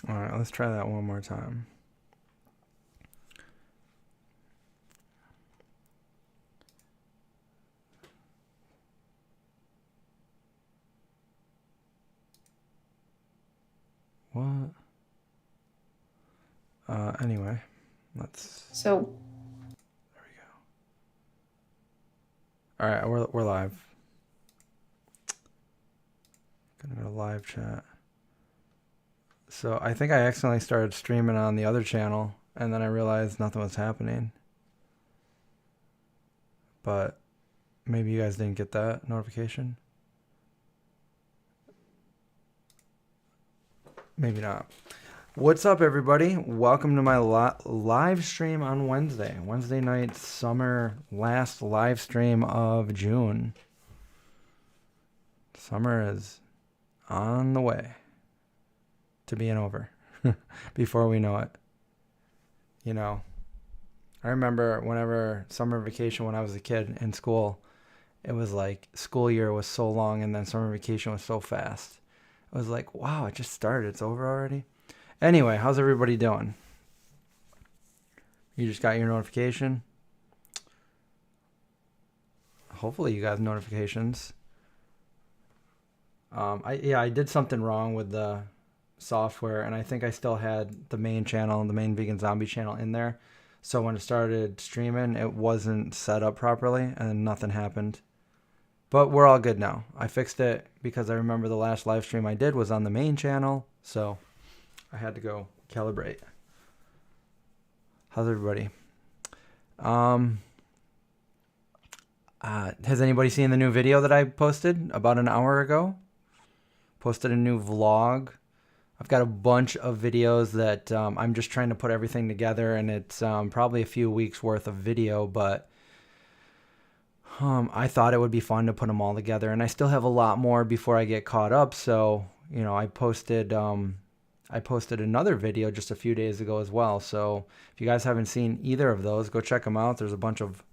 All right, let's try that one more time. What? Anyway, let's. So, There we go. All right, we're live. Gonna go to live chat. So I think I accidentally started streaming on the other channel, and then I realized nothing was happening. But maybe you guys didn't get that notification. Maybe not. What's up, everybody? Welcome to my live stream on Wednesday night, last live stream of June. Summer is on the way to being over before we know it. You know, I remember whenever summer vacation when I was a kid in school, it was like school year was so long and then summer vacation was so fast. It was like, wow, it just started. It's over already. Anyway, how's everybody doing? You just got your notification? Hopefully you got notifications. I did something wrong with the software, and I think I still had the main channel, the main Vegan Zombie channel in there. So when it started streaming, it wasn't set up properly, and nothing happened. But we're all good now. I fixed it because I remember the last live stream I did was on the main channel, so I had to go calibrate. How's everybody? Has anybody seen the new video that I posted about an hour ago? Posted a new vlog. I've got a bunch of videos that I'm just trying to put everything together, and it's probably a few weeks worth of video, but I thought it would be fun to put them all together, and I still have a lot more before I get caught up. So, you know, I posted another video just a few days ago as well. So if you guys haven't seen either of those, go check them out. There's a bunch of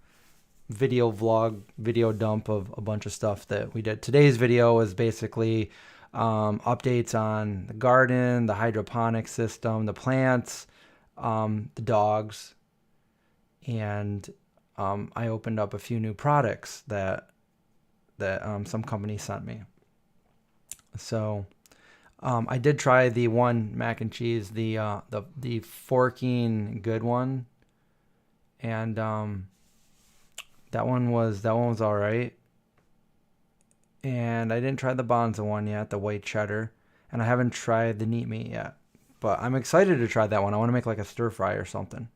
video dump of a bunch of stuff that we did. Today's video is basically updates on the garden, the hydroponic system, the plants, the dogs, and I opened up a few new products that some company sent me. So I did try the one mac and cheese, the forking good one, and that one was all right. And I didn't try the Bonza one yet, the white cheddar, and I haven't tried the neat meat yet. But I'm excited to try that one. I want to make like a stir fry or something.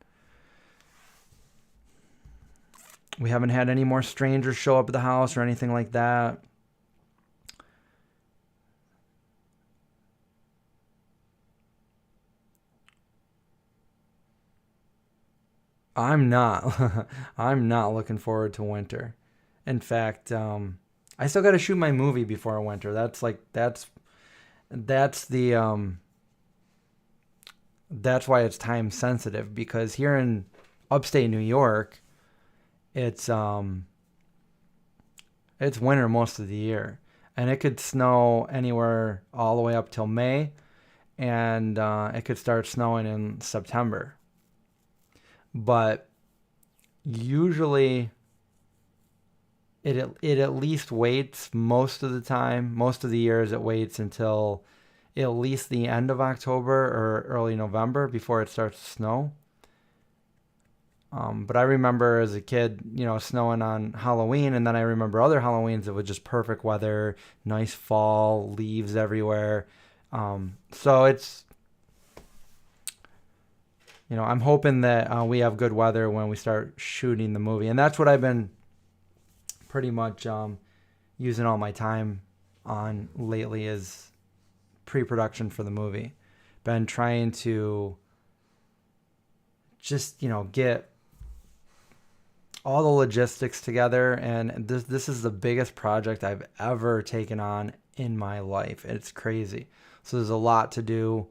We haven't had any more strangers show up at the house or anything like that. I'm not. I'm not looking forward to winter. In fact, I still got to shoot my movie before winter. That's the that's why it's time sensitive, because here in upstate New York, it's winter most of the year, and it could snow anywhere all the way up till May, and it could start snowing in September. But usually it at least waits most of the time. Most of the years it waits until at least the end of October or early November before it starts to snow. But I remember as a kid, you know, snowing on Halloween, and then I remember other Halloweens it was just perfect weather, nice fall, leaves everywhere. So it's, you know, I'm hoping that we have good weather when we start shooting the movie, and that's what I've been pretty much using all my time on lately is pre-production for the movie. Been trying to just, you know, get all the logistics together, and this is the biggest project I've ever taken on in my life. It's crazy. So there's a lot to do.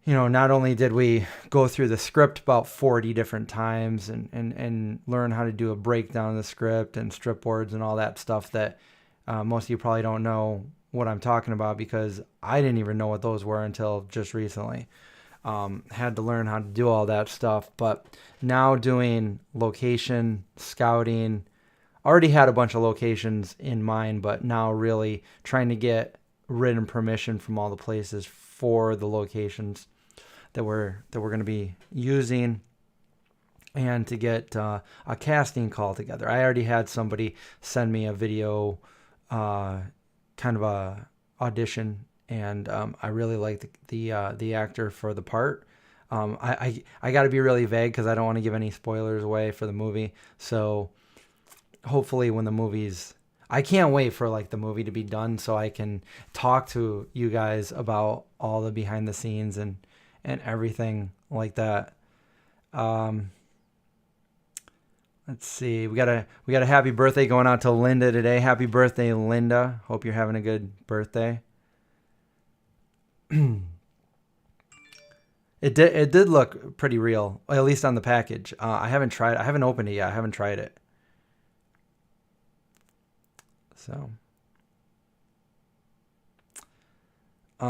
You know, not only did we go through the script about 40 different times and learn how to do a breakdown of the script and strip boards and all that stuff that most of you probably don't know what I'm talking about because I didn't even know what those were until just recently. Had to learn how to do all that stuff, but now doing location scouting, already had a bunch of locations in mind, but now really trying to get written permission from all the places for the locations that we're going to be using, and to get a casting call together. I already had somebody send me a video, kind of a audition, and I really liked the actor for the part. I got to be really vague because I don't want to give any spoilers away for the movie. So hopefully when the movie's, I can't wait for like the movie to be done so I can talk to you guys about all the behind the scenes and everything like that. Let's see. We got a happy birthday going out to Linda today. Happy birthday, Linda. Hope you're having a good birthday. It did look pretty real, at least on the package. I haven't opened it yet. I haven't tried it. So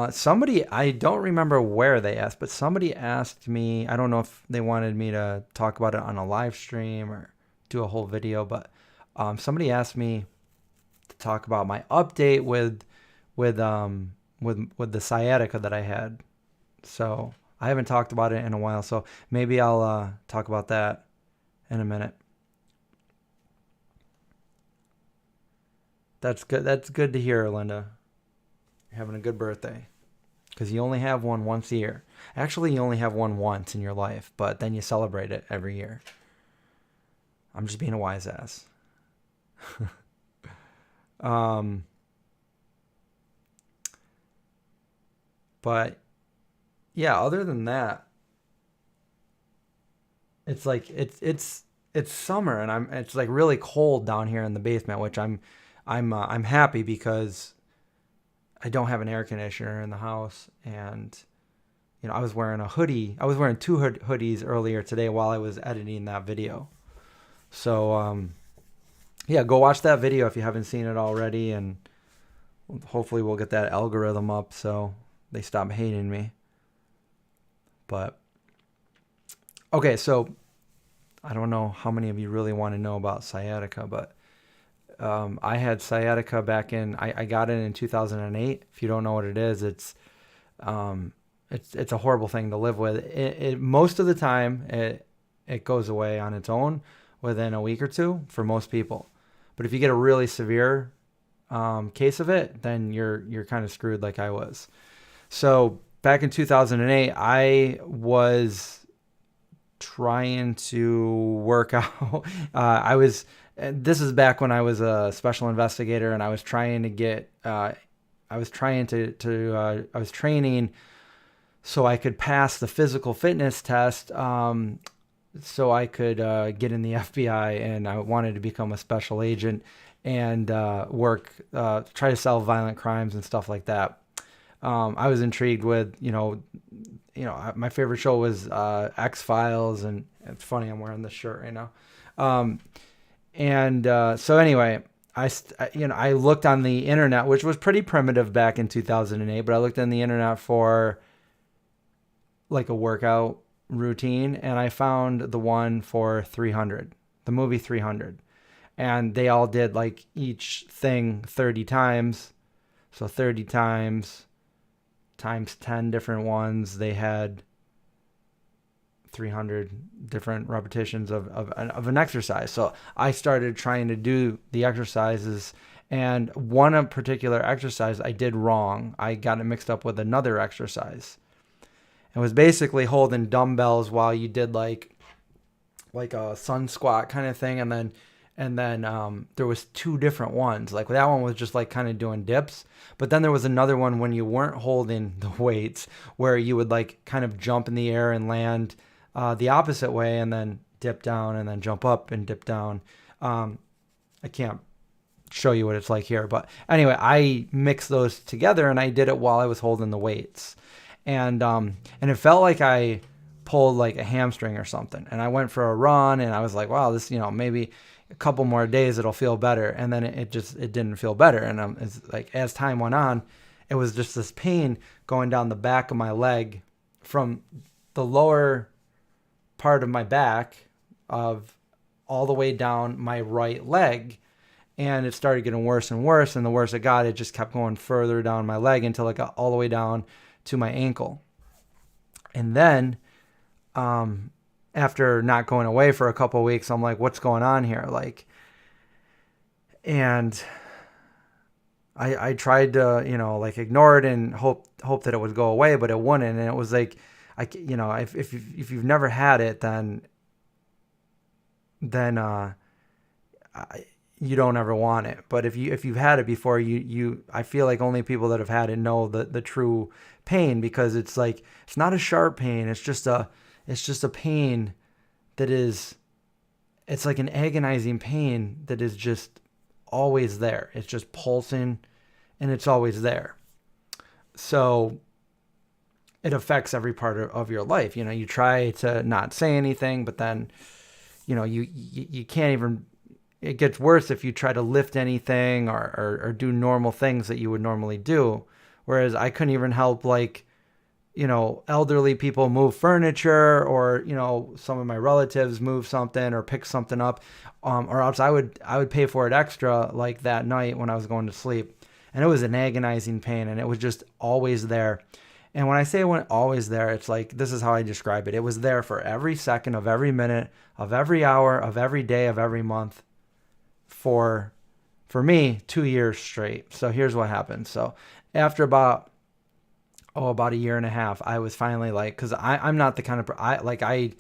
somebody, I don't remember where they asked, but somebody asked me, I don't know if they wanted me to talk about it on a live stream or do a whole video, but somebody asked me to talk about my update with the sciatica that I had. So I haven't talked about it in a while, so maybe I'll talk about that in a minute. That's good. That's good to hear, Linda. You're having a good birthday, because you only have one once a year. Actually, you only have one once in your life, but then you celebrate it every year. I'm just being a wise ass. But yeah, other than that, it's like it's summer, and it's like really cold down here in the basement, which I'm happy because I don't have an air conditioner in the house, and I was wearing a hoodie. I was wearing two hoodies earlier today while I was editing that video. So yeah, go watch that video if you haven't seen it already, and hopefully we'll get that algorithm up so they stop hating me. But okay, so I don't know how many of you really want to know about sciatica, but I had sciatica back I got it in 2008. If you don't know what it is, it's a horrible thing to live with. It most of the time it goes away on its own within a week or two for most people. But if you get a really severe case of it, then you're kind of screwed like I was. So back in 2008, I was trying to work out. This is back when I was a special investigator, and I was trying to get. I was training so I could pass the physical fitness test. So I could get in the FBI, and I wanted to become a special agent and try to solve violent crimes and stuff like that. I was intrigued with, my favorite show was X-Files, and it's funny, I'm wearing this shirt right now. So anyway, I looked on the internet, which was pretty primitive back in 2008, but I looked on the internet for like a workout routine, and I found the one for 300, the movie 300, and they all did like each thing 30 times. So 30 times 10 different ones. They had 300 different repetitions of an exercise. So I started trying to do the exercises, and one particular exercise I did wrong. I got it mixed up with another exercise. It was basically holding dumbbells while you did like a sun squat kind of thing, and then there was two different ones. Like that one was just like kind of doing dips, but then there was another one when you weren't holding the weights, where you would like kind of jump in the air and land the opposite way, and then dip down, and then jump up and dip down. I can't show you what it's like here, but anyway, I mixed those together, and I did it while I was holding the weights, and it felt like I pulled like a hamstring or something. And I went for a run, and I was like, wow, this, maybe, a couple more days it'll feel better. And then it didn't feel better. And it's like, as time went on, it was just this pain going down the back of my leg from the lower part of my back of all the way down my right leg. And it started getting worse and worse. And the worse it got, it just kept going further down my leg until it got all the way down to my ankle. And then, after not going away for a couple of weeks, I'm like, what's going on here? Like, and I tried to, like ignore it and hope that it would go away, but it wouldn't. And it was like, if you've never had it, then you don't ever want it. But if you've had it before, I feel like only people that have had it know the true pain, because it's like, it's not a sharp pain. It's just a pain that is, it's like an agonizing pain that is just always there. It's just pulsing and it's always there. So it affects every part of your life. You try to not say anything, but then, you can't even, it gets worse if you try to lift anything or do normal things that you would normally do. Whereas I couldn't even help, like, elderly people move furniture, or, some of my relatives move something or pick something up, or else I would pay for it extra, like that night when I was going to sleep. And it was an agonizing pain, and it was just always there. And when I say it went always there, it's like, this is how I describe it. It was there for every second of every minute of every hour of every day of every month for me, 2 years straight. So here's what happened. So after about a year and a half, I was finally like, because I'm not the kind of, I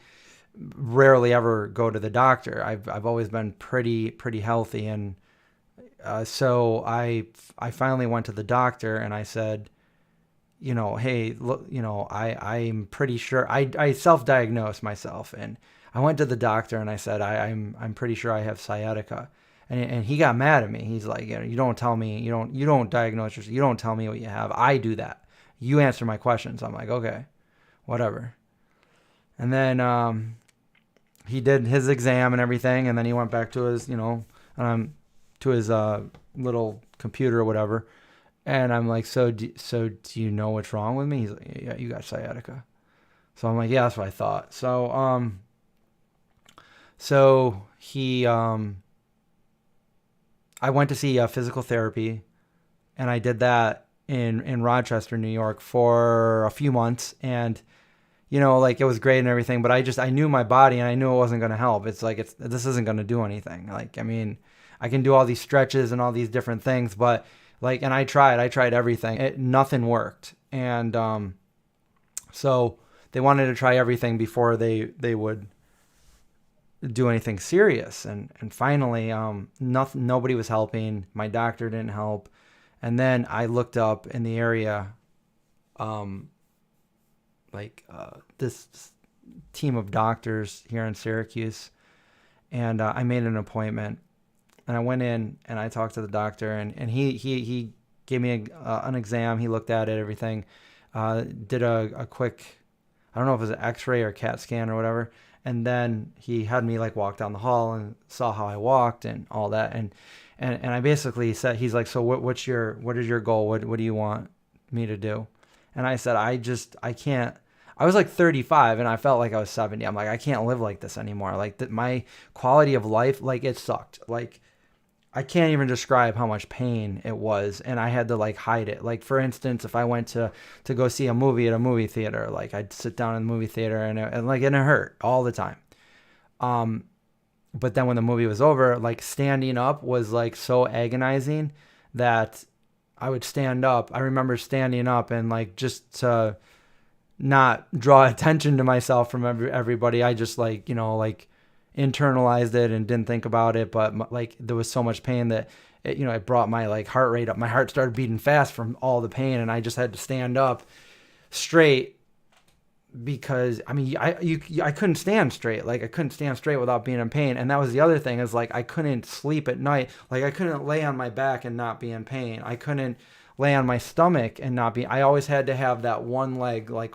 rarely ever go to the doctor. I've always been pretty healthy. And so I finally went to the doctor and I said, hey, look, I'm pretty sure, I self-diagnosed myself, and I went to the doctor and I said, I'm pretty sure I have sciatica. And he got mad at me. He's like, you don't tell me, you don't diagnose yourself. You don't tell me what you have. I do that. You answer my questions. I'm like, okay, whatever. And then he did his exam and everything, and then he went back to his, to his little computer or whatever. And I'm like, so do you know what's wrong with me? He's like, yeah, you got sciatica. So I'm like, yeah, that's what I thought. So he, I went to see physical therapy, and I did that in Rochester, New York for a few months. And, like, it was great and everything, but I knew my body, and I knew it wasn't going to help. It's like, this isn't going to do anything. Like, I mean, I can do all these stretches and all these different things, but like, and I tried everything. Nothing worked. And, so they wanted to try everything before they would do anything serious. And finally, nobody was helping. My doctor didn't help. And then I looked up in the area, this team of doctors here in Syracuse, and I made an appointment. And I went in and I talked to the doctor, and he gave me an exam. He looked at it, everything, did a quick, I don't know if it was an X-ray or CAT scan or whatever. And then he had me like walk down the hall and saw how I walked and all that. And I basically said, he's like, so what is your goal? What do you want me to do? And I said, I can't. I was like 35 and I felt like I was 70. I'm like, I can't live like this anymore. Like my quality of life, like it sucked. Like I can't even describe how much pain it was, and I had to like hide it. Like, for instance, if I went to go see a movie at a movie theater, like I'd sit down in the movie theater and it hurt all the time. But then when the movie was over, like standing up was like so agonizing that I would stand up. I remember standing up and like just to not draw attention to myself from everybody, I just like, internalized it and didn't think about it. But like there was so much pain that it brought my like heart rate up. My heart started beating fast from all the pain, and I just had to stand up straight because I mean I couldn't stand straight. Like I couldn't stand straight without being in pain. And that was the other thing, is like I couldn't sleep at night. Like I couldn't lay on my back and not be in pain. I couldn't lay on my stomach and not be. I always had to have that one leg like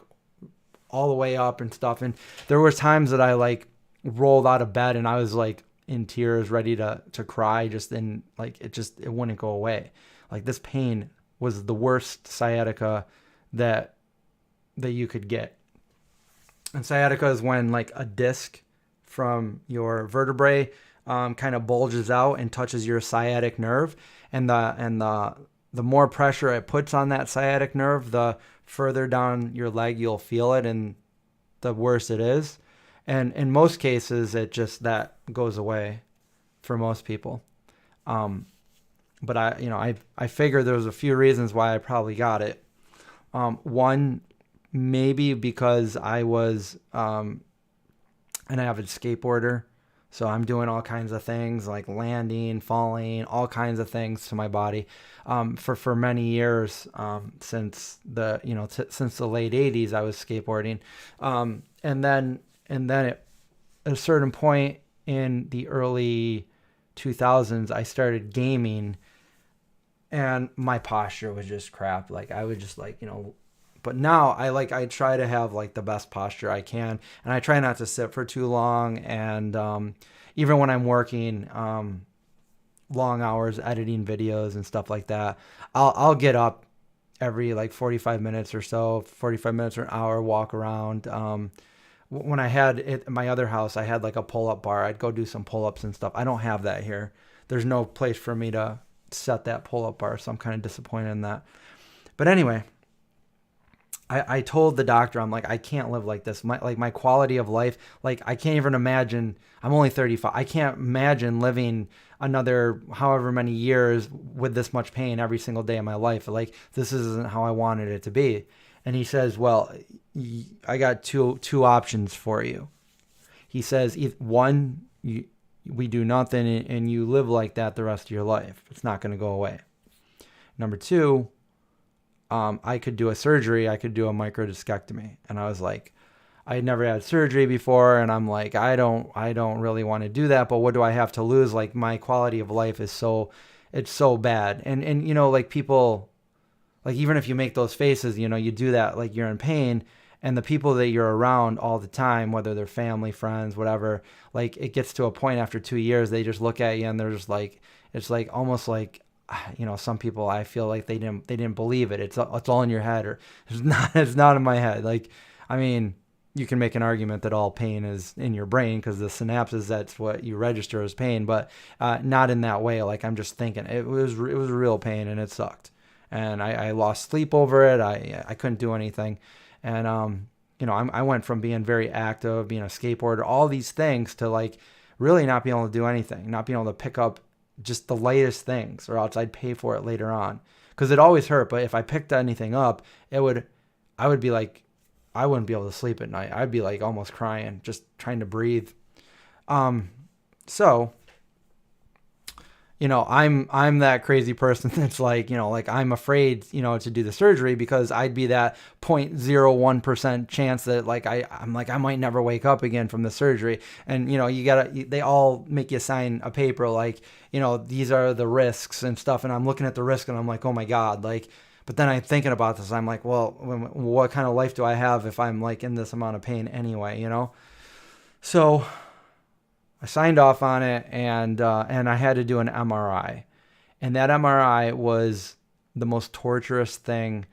all the way up and stuff. And there was times that I like rolled out of bed and I was like in tears, ready to cry, just in like, it wouldn't go away. Like this pain was the worst sciatica that you could get. And sciatica is when like a disc from your vertebrae kind of bulges out and touches your sciatic nerve, and the more pressure it puts on that sciatic nerve, the further down your leg you'll feel it, and the worse it is. And in most cases, it just, that goes away for most people. But I figured there was a few reasons why I probably got it. One, maybe because I was an avid skateboarder. So I'm doing all kinds of things like landing, falling, all kinds of things to my body for many years, since the since the late 80s I was skateboarding, and then at a certain point in the early 2000s I started gaming, and my posture was just crap. Like I would just but now I try to have like the best posture I can, and I try not to sit for too long. And even when I'm working long hours editing videos and stuff like that, I'll get up every like 45 minutes or so, 45 minutes or an hour, walk around. When I had it at my other house, I had like a pull-up bar. I'd go do some pull-ups and stuff. I don't have that here. There's no place for me to set that pull-up bar, so I'm kind of disappointed in that. But anyway, I told the doctor, I'm like, I can't live like this. My quality of life, like I can't even imagine. I'm only 35. I can't imagine living another however many years with this much pain every single day of my life. Like this isn't how I wanted it to be. And he says, well, I got two options for you. He says, one, we do nothing and you live like that the rest of your life. It's not going to go away. Number two, I could do a surgery. I could do a microdiscectomy. And I was like, I had never had surgery before. And I'm like, I don't really want to do that. But what do I have to lose? Like my quality of life is it's so bad. And like people, like even if you make those faces, you do that, like you're in pain, and the people that you're around all the time, whether they're family, friends, whatever, like it gets to a point after 2 years, they just look at you and they're just like, it's like almost like, some people, I feel like they didn't believe it. It's all in your head, or it's not in my head. Like, I mean, you can make an argument that all pain is in your brain because the synapses, that's what you register as pain, but not in that way. Like I'm just thinking it was real pain, and it sucked. And I lost sleep over it. I couldn't do anything. And, I went from being very active, being a skateboarder, all these things, to like really not being able to do anything, not being able to pick up just the lightest things, or else I'd pay for it later on. Cause it always hurt. But if I picked anything up, I would be like, I wouldn't be able to sleep at night. I'd be like almost crying, just trying to breathe. So, I'm that crazy person that's like, like I'm afraid, to do the surgery because I'd be that 0.01% chance that like, I'm like, I might never wake up again from the surgery. And, they all make you sign a paper like, these are the risks and stuff. And I'm looking at the risk and I'm like, oh my God, like, but then I'm thinking about this. I'm like, well, what kind of life do I have if I'm like in this amount of pain anyway, So I signed off on it, and I had to do an MRI. And that MRI was the most torturous thing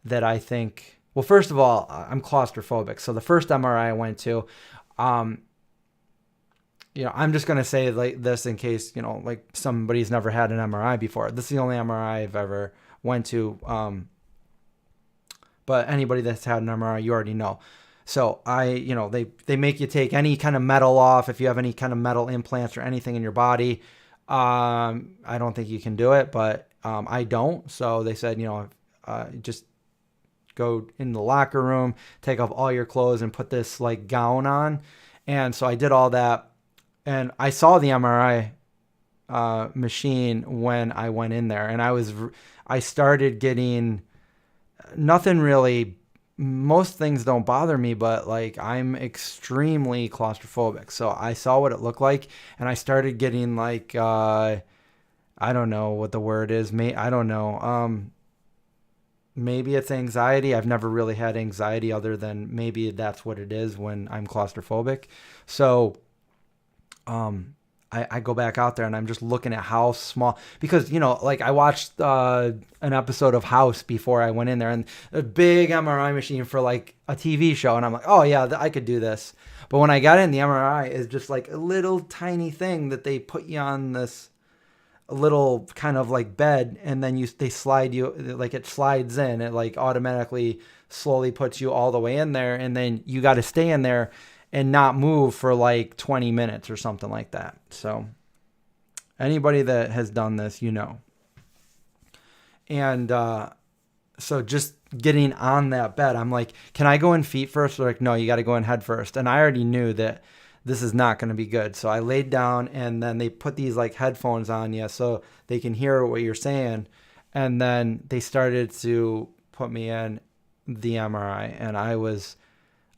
that I think. Well, first of all, I'm claustrophobic. So the first MRI I went to, I'm just going to say like this in case, like somebody's never had an MRI before. This is the only MRI I've ever went to. But anybody that's had an MRI, you already know. So they make you take any kind of metal off. If you have any kind of metal implants or anything in your body, I don't think you can do it, but I don't. So they said, just go in the locker room, take off all your clothes and put this like gown on. And so I did all that, and I saw the MRI machine when I went in there, and I started getting nothing really. Most things don't bother me, but like I'm extremely claustrophobic. So I saw what it looked like, and I started getting like, I don't know what the word is. I don't know. Maybe it's anxiety. I've never really had anxiety other than maybe that's what it is when I'm claustrophobic. So, I go back out there and I'm just looking at how small, because, like I watched an episode of House before I went in there, and a big MRI machine for like a TV show. And I'm like, oh yeah, I could do this. But when I got in, the MRI is just like a little tiny thing that they put you on this little kind of like bed, and then they slide you, like it slides in, it like automatically slowly puts you all the way in there, and then you got to stay in there and not move for like 20 minutes or something like that. So anybody that has done this, and so just getting on that bed, I'm like, can I go in feet first? They're like, no, you got to go in head first. And I already knew that this is not going to be good. So I laid down, and then they put these like headphones on you so they can hear what you're saying. And then they started to put me in the MRI, and I was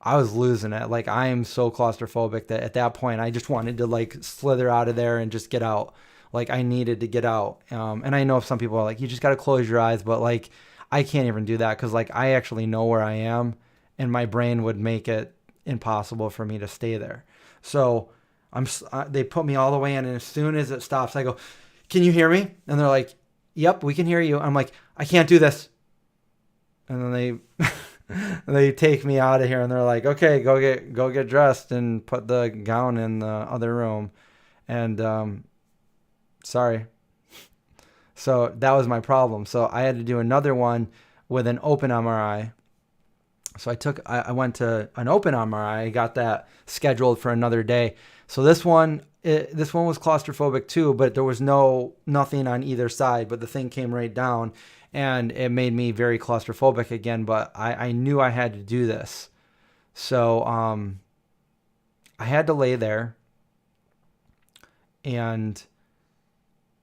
losing it. Like, I am so claustrophobic that at that point I just wanted to like slither out of there and just get out. Like, I needed to get out. And I know some people are like, you just got to close your eyes, but like, I can't even do that, because like I actually know where I am, and my brain would make it impossible for me to stay there. So they put me all the way in, and as soon as it stops, I go, can you hear me? And they're like, yep, we can hear you. I'm like, I can't do this. And then they take me out of here, and they're like, okay, go get dressed and put the gown in the other room. And sorry. So that was my problem. So I had to do another one with an open MRI. So I went to an open MRI. I got that scheduled for another day. So this one was claustrophobic too, but there was nothing on either side, but the thing came right down, and it made me very claustrophobic again. But I knew I had to do this. So I had to lay there, and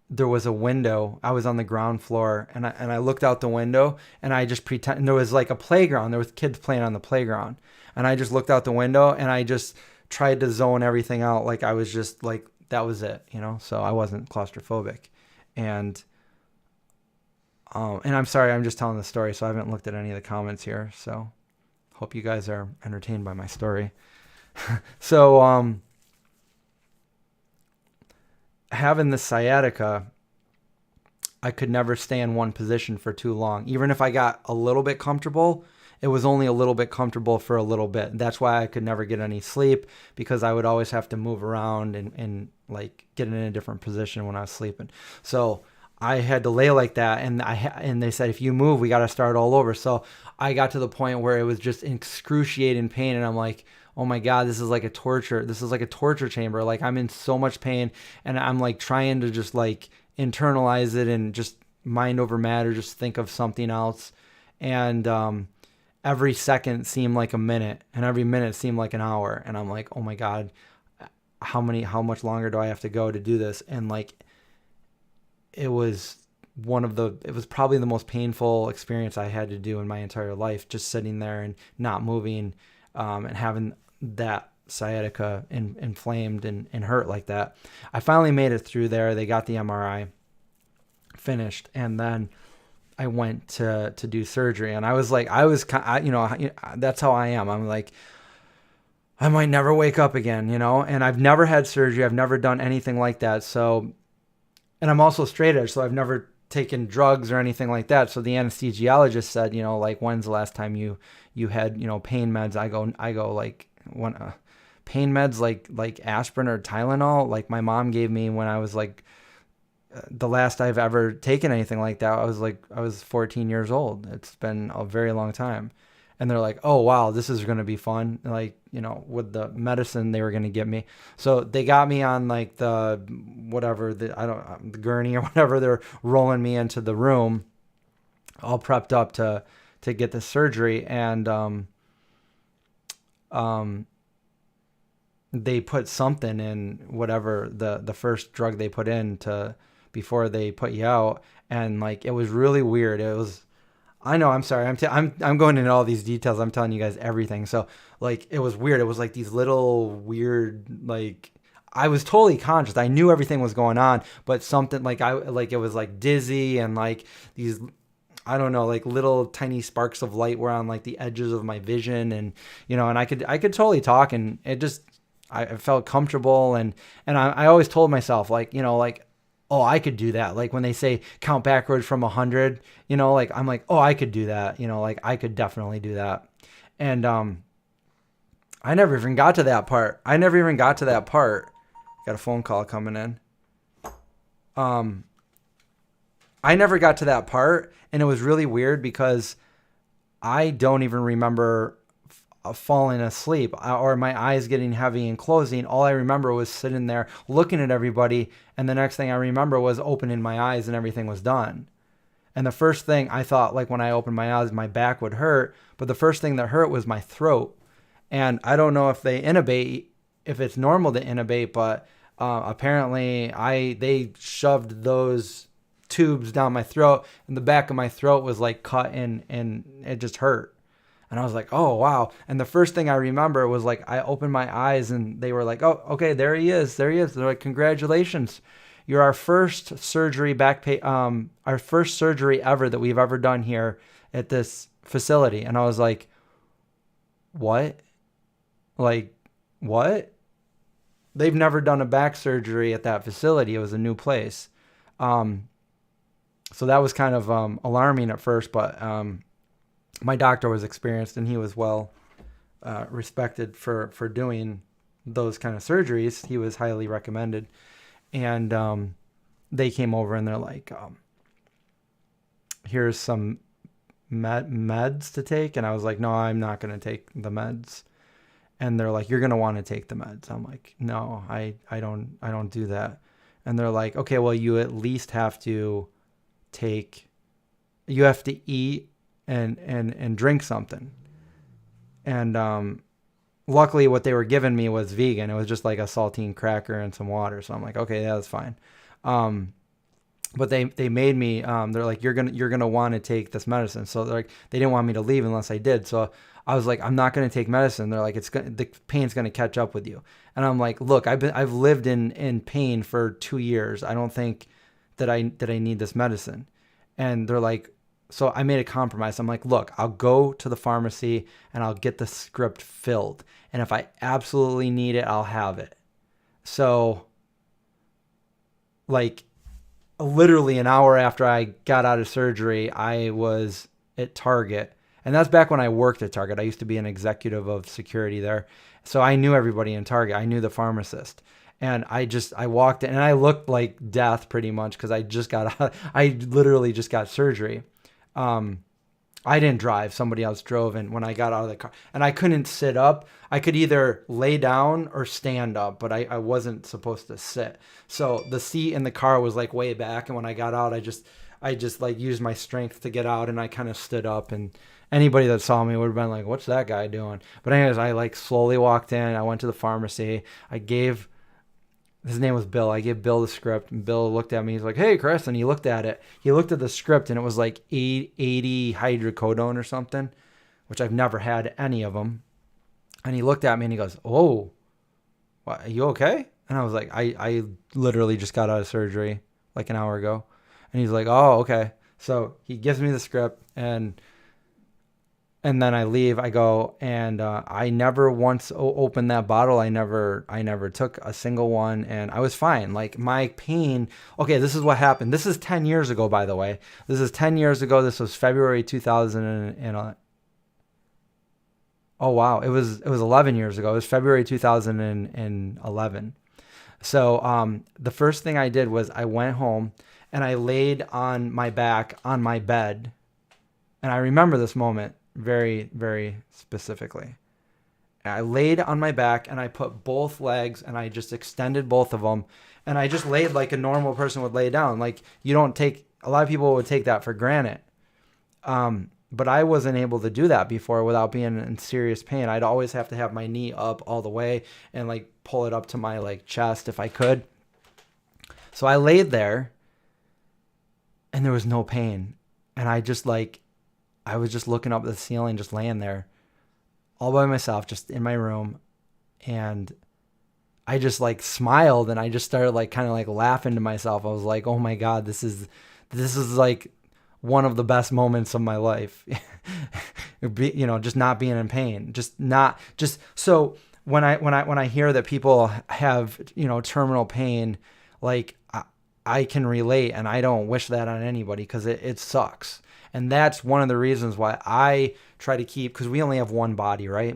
there was a window. I was on the ground floor, and I looked out the window, and I just pretend there was like a playground. There was kids playing on the playground, and I just looked out the window, and I just tried to zone everything out. Like, I was just like, that was it, so I wasn't claustrophobic. And I'm sorry, I'm just telling the story, so I haven't looked at any of the comments here. So hope you guys are entertained by my story. So, having the sciatica, I could never stay in one position for too long. Even if I got a little bit comfortable, it was only a little bit comfortable for a little bit. That's why I could never get any sleep, because I would always have to move around and like get in a different position when I was sleeping. So I had to lay like that, and they said, if you move, we got to start all over. So I got to the point where it was just excruciating pain, and I'm like, oh my God, this is like a torture. This is like a torture chamber. Like, I'm in so much pain, and I'm like trying to just like internalize it and just mind over matter, just think of something else. And every second seemed like a minute, and every minute seemed like an hour. And I'm like, oh my God, how much longer do I have to go to do this? And like, it was probably the most painful experience I had to do in my entire life, just sitting there and not moving, and having that sciatica inflamed and hurt like that. I finally made it through there. They got the MRI finished, and then I went to do surgery. And I was like, that's how I am. I'm like, I might never wake up again, and I've never had surgery. I've never done anything like that. So, and I'm also straight edge, so I've never taken drugs or anything like that. So the anesthesiologist said, like, when's the last time you had, pain meds? I go like, when pain meds like aspirin or Tylenol, like my mom gave me when I was like, the last I've ever taken anything like that, I was 14 years old. It's been a very long time. And they're like, oh wow, this is going to be fun. Like, with the medicine they were going to give me. So they got me on like the gurney or whatever. They're rolling me into the room, all prepped up to get the surgery. And they put something in whatever the first drug they put in before they put you out. And like, it was really weird. I know, I'm sorry. I'm going into all these details. I'm telling you guys everything. So like, it was weird. It was like these little weird, like, I was totally conscious. I knew everything was going on, but something like it was like dizzy, and like these, I don't know, like little tiny sparks of light were on like the edges of my vision, and and I could totally talk, and it just, I felt comfortable, and I always told myself, like, like, oh, I could do that. Like when they say count backwards from 100, like I'm like, oh, I could do that. Like I could definitely do that. And I never even got to that part. Got a phone call coming in. I never got to that part, and it was really weird because I don't even remember falling asleep or my eyes getting heavy and closing. All I remember was sitting there looking at everybody, and the next thing I remember was opening my eyes and everything was done. And the first thing I thought, like when I opened my eyes, my back would hurt, but the first thing that hurt was my throat. And I don't know if they intubate, if it's normal to intubate, but apparently they shoved those tubes down my throat, and the back of my throat was like cut and it just hurt. And I was like, oh, wow. And the first thing I remember was like, I opened my eyes and they were like, oh, okay, there he is. They're like, congratulations. You're our first surgery our first surgery ever that we've ever done here at this facility. And I was like, what? Like, what? They've never done a back surgery at that facility. It was a new place. So that was kind of alarming at first, but my doctor was experienced and he was well respected for doing those kind of surgeries. He was highly recommended. And they came over and they're like, here's some meds to take. And I was like, no, I'm not going to take the meds. And they're like, you're going to want to take the meds. I'm like, no, I don't do that. And they're like, okay, well, you at least have to eat and drink something. And luckily what they were giving me was vegan. It was just like a saltine cracker and some water. So I'm like, okay, yeah, that's fine. But they made me, they're like, you're gonna want to take this medicine. So they're like, they didn't want me to leave unless I did. So I was like, I'm not going to take medicine. They're like, the pain's going to catch up with you. And I'm like, look, I've lived in pain for 2 years. I don't think that I need this medicine. And they're like, so I made a compromise. I'm like, look, I'll go to the pharmacy and I'll get the script filled. And if I absolutely need it, I'll have it. So like literally an hour after I got out of surgery, I was at Target. And that's back when I worked at Target. I used to be an executive of security there. So I knew everybody in Target. I knew the pharmacist. And I walked in and I looked like death pretty much because I literally just got surgery. I didn't drive. Somebody else drove. And when I got out of the car and I couldn't sit up, I could either lay down or stand up, but I wasn't supposed to sit. So the seat in the car was like way back. And when I got out, I just like used my strength to get out and I kind of stood up, and anybody that saw me would have been like, what's that guy doing? But anyways, I like slowly walked in. I went to the pharmacy. His name was Bill. I gave Bill the script, and Bill looked at me. He's like, hey, Chris. And he looked at it. He looked at the script, and it was like 80 hydrocodone or something, which I've never had any of them. And he looked at me, and he goes, oh, what, are you okay? And I was like, I literally just got out of surgery like an hour ago. And he's like, oh, okay. So he gives me the script, and then I leave. I go, and I never once opened that bottle. I never took a single one, and I was fine. Like my pain. Okay, this is what happened. This is 10 years ago, by the way. This is 10 years ago. This was February 2000 oh wow, it was 11 years ago. It was February 2011. So the first thing I did was I went home and I laid on my back on my bed, and I remember this moment very, very specifically. I laid on my back and I put both legs and I just extended both of them, and I just laid like a normal person would lay down. Like a lot of people would take that for granted. But I wasn't able to do that before without being in serious pain. I'd always have to have my knee up all the way and like pull it up to my like chest if I could. So I laid there and there was no pain. And I was just looking up at the ceiling, just laying there all by myself, just in my room. And I just like smiled and I just started like kind of like laughing to myself. I was like, oh my God, this is like one of the best moments of my life. Just not being in pain, so when I hear that people have, terminal pain, like I can relate, and I don't wish that on anybody because it sucks. And that's one of the reasons why I try to keep, because we only have one body, right?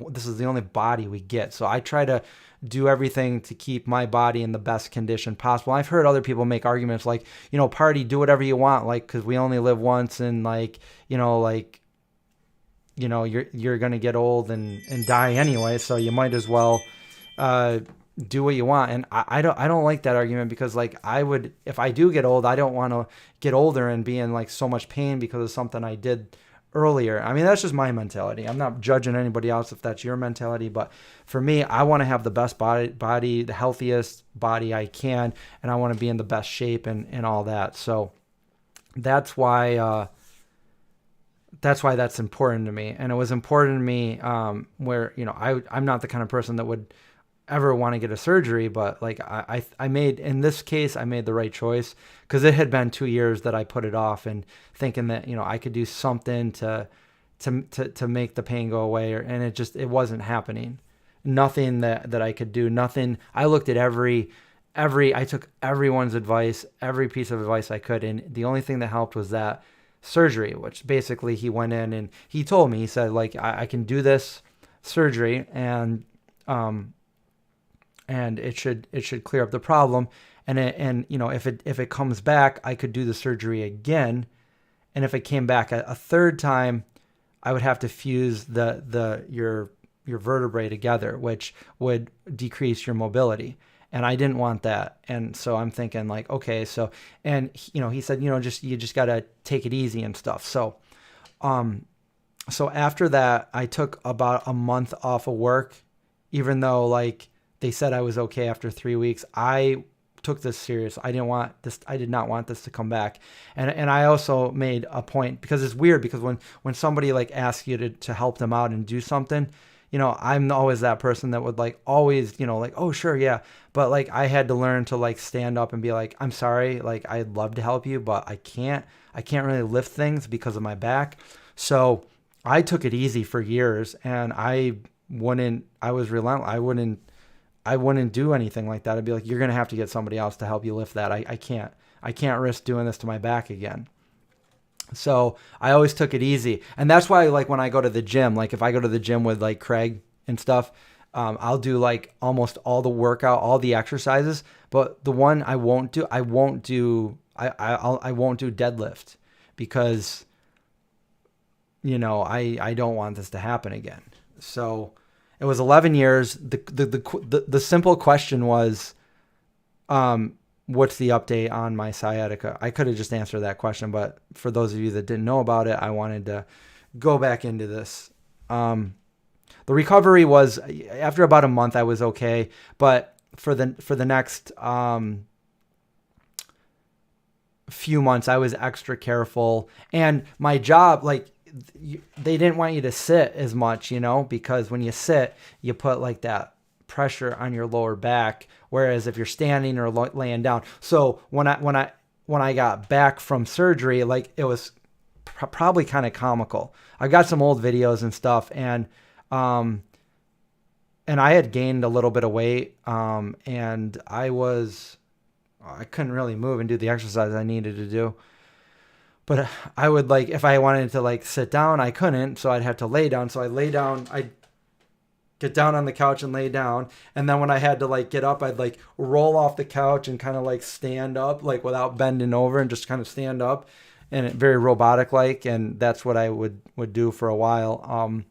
This is the only body we get. So I try to do everything to keep my body in the best condition possible. I've heard other people make arguments like, party, do whatever you want, like, because we only live once, and like, you're gonna get old and die anyway, so you might as well do what you want. And I don't like that argument, because like if I do get old, I don't want to get older and be in like so much pain because of something I did earlier. I mean, that's just my mentality. I'm not judging anybody else if that's your mentality, but for me, I want to have the best body, the healthiest body I can, and I want to be in the best shape and all that. So that's why that's important to me. And it was important to me where, I'm not the kind of person that would ever want to get a surgery, but like I made, in this case, I made the right choice, because it had been 2 years that I put it off, and thinking that, I could do something to make the pain go away, and it wasn't happening. Nothing that I could do, nothing. I looked at I took everyone's advice, every piece of advice I could. And the only thing that helped was that surgery, which basically he went in and he told me, he said, like, I can do this surgery, and it should clear up the problem. And if it comes back, I could do the surgery again. And if it came back a third time, I would have to fuse your vertebrae together, which would decrease your mobility. And I didn't want that. And so I'm thinking like, okay, so, and he said, you just got to take it easy and stuff. So after that, I took about a month off of work, even though like they said I was okay after 3 weeks. I took this serious. I did not want this to come back. And I also made a point, because it's weird, because when somebody like asks you to help them out and do something, I'm always that person that would like always, like, oh, sure. Yeah. But like, I had to learn to like stand up and be like, I'm sorry. Like, I'd love to help you, but I can't really lift things because of my back. So I took it easy for years, and I was relentless. I wouldn't do anything like that. I'd be like, you're going to have to get somebody else to help you lift that. I can't risk doing this to my back again. So I always took it easy. And that's why, like, when I go to the gym, like if I go to the gym with like Craig and stuff, I'll do like almost all the workout, all the exercises. But the one I won't do deadlift, because, I don't want this to happen again. So it was 11 years. The simple question was, what's the update on my sciatica? I could have just answered that question, but for those of you that didn't know about it, I wanted to go back into this. The recovery was, after about a month, I was okay, but for the next few months, I was extra careful. And my job, like, they didn't want you to sit as much, because when you sit, you put like that pressure on your lower back, whereas if you're standing or laying down. So when I got back from surgery, like, it was probably kind of comical. I got some old videos and stuff, and I had gained a little bit of weight, and I couldn't really move and do the exercise I needed to do. But I would, like, if I wanted to like sit down, I couldn't, so I'd have to lay down. So I'd lay down, I'd get down on the couch and lay down. And then when I had to like get up, I'd like roll off the couch and kind of like stand up, like without bending over, and just kind of stand up, and it very robotic like. And that's what I would do for a while.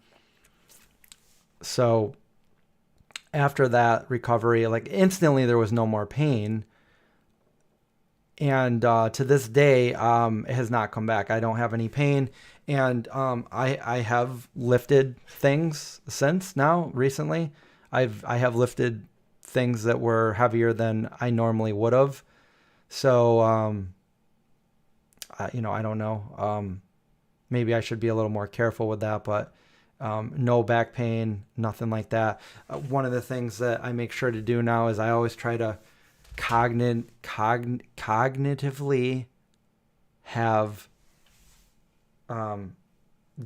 So after that recovery, like instantly there was no more pain. And to this day, it has not come back. I don't have any pain. And I have lifted things since now, recently. I have lifted things that were heavier than I normally would have. So, I don't know. Maybe I should be a little more careful with that, but no back pain, nothing like that. One of the things that I make sure to do now is I always try to cognitively have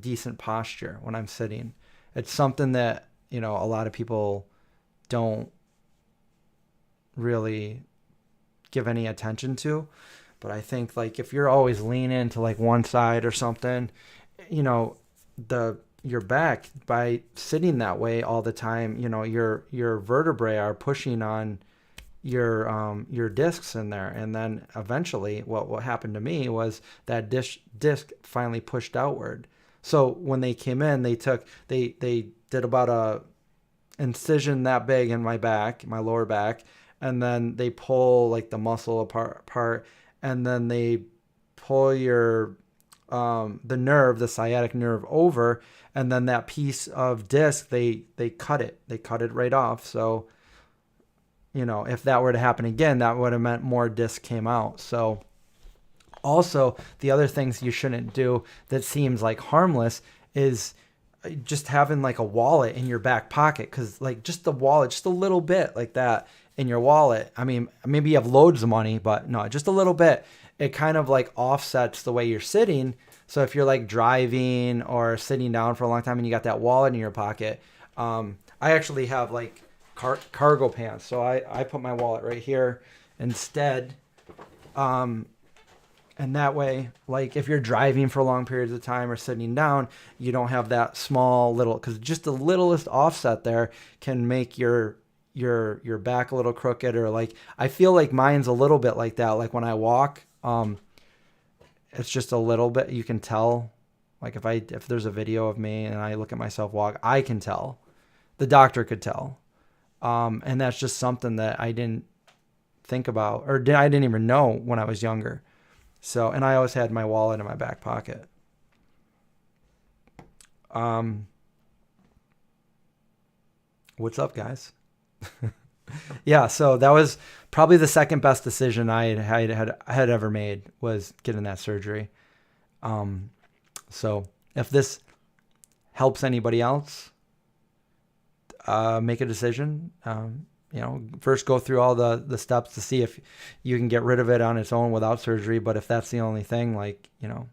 decent posture when I'm sitting. It's something that you know, a lot of people don't really give any attention to. But I think like if you're always leaning to like one side or something, you know, your back, by sitting that way all the time, you know, your vertebrae are pushing on your discs in there, and then eventually what happened to me was that disc finally pushed outward. So when they came in, they did about a incision that big in my back, my lower back, and then they pull like the muscle apart, and then they pull your the nerve, the sciatic nerve, over, and then that piece of disc they cut it right off. So, you know, if that were to happen again, that would have meant more disc came out. So also, the other things you shouldn't do that seems like harmless is just having like a wallet in your back pocket, because like just the wallet, just a little bit like that in your wallet. I mean, maybe you have loads of money, but no, just a little bit. It kind of like offsets the way you're sitting. So if you're like driving or sitting down for a long time and you got that wallet in your pocket, I actually have like cargo pants. So I put my wallet right here instead. And that way, like if you're driving for long periods of time or sitting down, you don't have that small little, because just the littlest offset there can make your back a little crooked, or like I feel like mine's a little bit like that. Like when I walk, it's just a little bit, you can tell. Like if there's a video of me and I look at myself walk, I can tell. The doctor could tell. And that's just something that I didn't think about, or I didn't even know when I was younger. So, and I always had my wallet in my back pocket. What's up, guys? Yeah, so that was probably the second best decision I had ever made, was getting that surgery. So if this helps anybody else make a decision, you know, first go through all the steps to see if you can get rid of it on its own without surgery. But if that's the only thing, like, you know.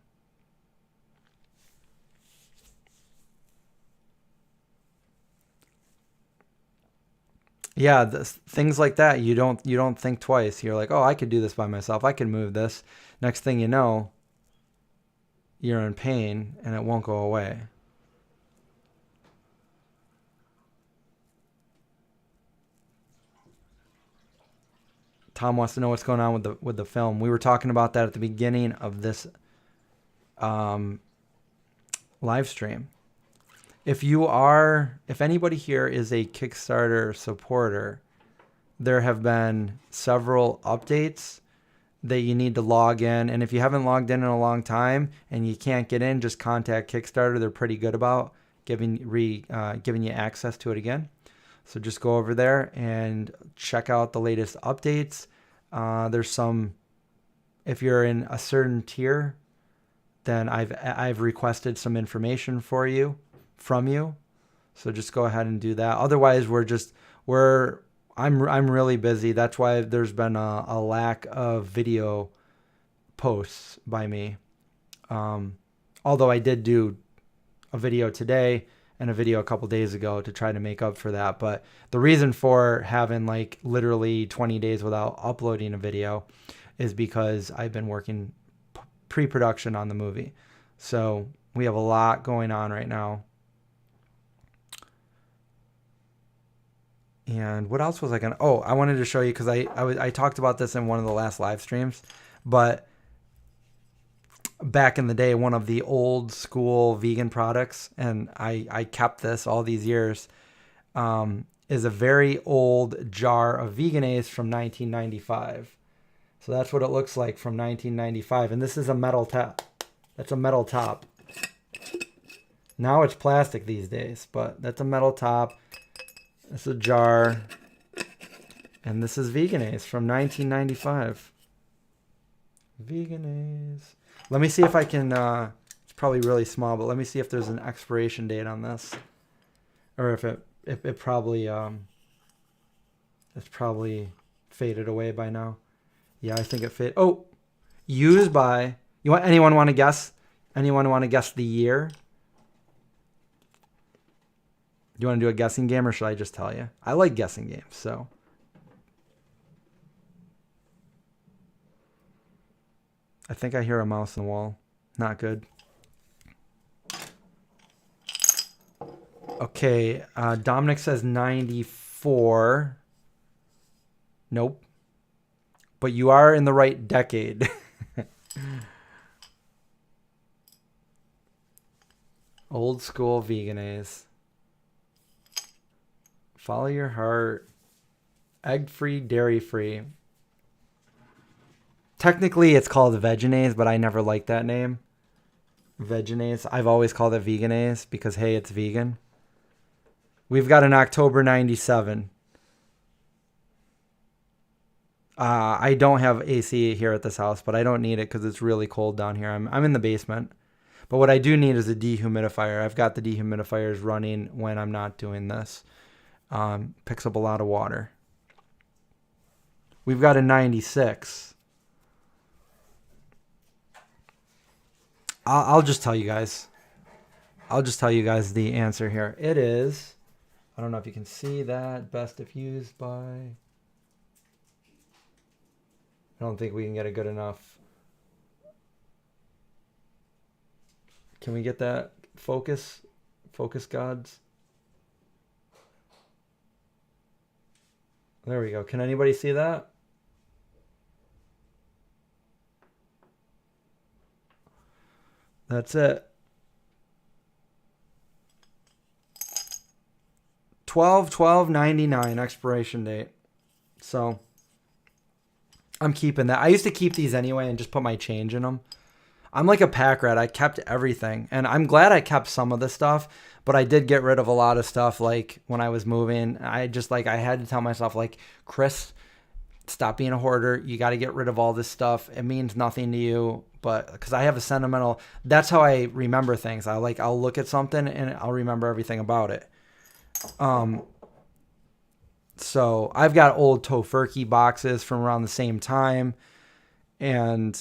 Yeah, things like that, you don't think twice. You're like, oh, I could do this by myself. I can move this. Next thing you know, you're in pain and it won't go away. Tom wants to know what's going on with the film. We were talking about that at the beginning of this live stream. If anybody here is a Kickstarter supporter, there have been several updates that you need to log in. And if you haven't logged in a long time and you can't get in, just contact Kickstarter. They're pretty good about giving you access to it again. So just go over there and check out the latest updates. There's some, if you're in a certain tier, then I've requested some information from you. So just go ahead and do that. Otherwise, I'm really busy. That's why there's been a lack of video posts by me. Although I did do a video today and a video a couple days ago to try to make up for that. But the reason for having like literally 20 days without uploading a video is because I've been working pre-production on the movie. So we have a lot going on right now. And what else was I gonna? Oh, I wanted to show you, because I talked about this in one of the last live streams, but back in the day, one of the old school vegan products, and I kept this all these years, is a very old jar of Veganase from 1995. So that's what it looks like from 1995, and this is a metal top. That's a metal top. Now it's plastic these days, but that's a metal top. It's a jar, and this is Veganase from 1995. Veganase. Let me see if I can, it's probably really small, but let me see if there's an expiration date on this. Or if it probably, it's probably faded away by now. Yeah, I think it faded. Oh, used by, anyone want to guess? Anyone want to guess the year? Do you want to do a guessing game or should I just tell you? I like guessing games, so. I think I hear a mouse on the wall. Not good. Okay, Dominic says 94. Nope. But you are in the right decade. Old school Veganese. Follow your heart. Egg-free, dairy-free. Technically, it's called Veganese, but I never liked that name. Veganese. I've always called it Veganese because, hey, it's vegan. We've got an October 97. I don't have AC here at this house, but I don't need it because it's really cold down here. I'm in the basement. But what I do need is a dehumidifier. I've got the dehumidifiers running when I'm not doing this. Picks up a lot of water. We've got a 96. I'll just tell you guys. I'll just tell you guys the answer here. It is, I don't know if you can see that, best if used by, I don't think we can get a good enough. Can we get that focus? Focus gods? There we go. Can anybody see that? That's it. 12/12/99 expiration date. So I'm keeping that. I used to keep these anyway and just put my change in them. I'm like a pack rat. I kept everything. And I'm glad I kept some of the stuff, but I did get rid of a lot of stuff. Like when I was moving, I had to tell myself, like, Chris, stop being a hoarder. You got to get rid of all this stuff. It means nothing to you. But because I have a sentimental, that's how I remember things. I'll look at something and I'll remember everything about it. So I've got old Tofurkey boxes from around the same time, and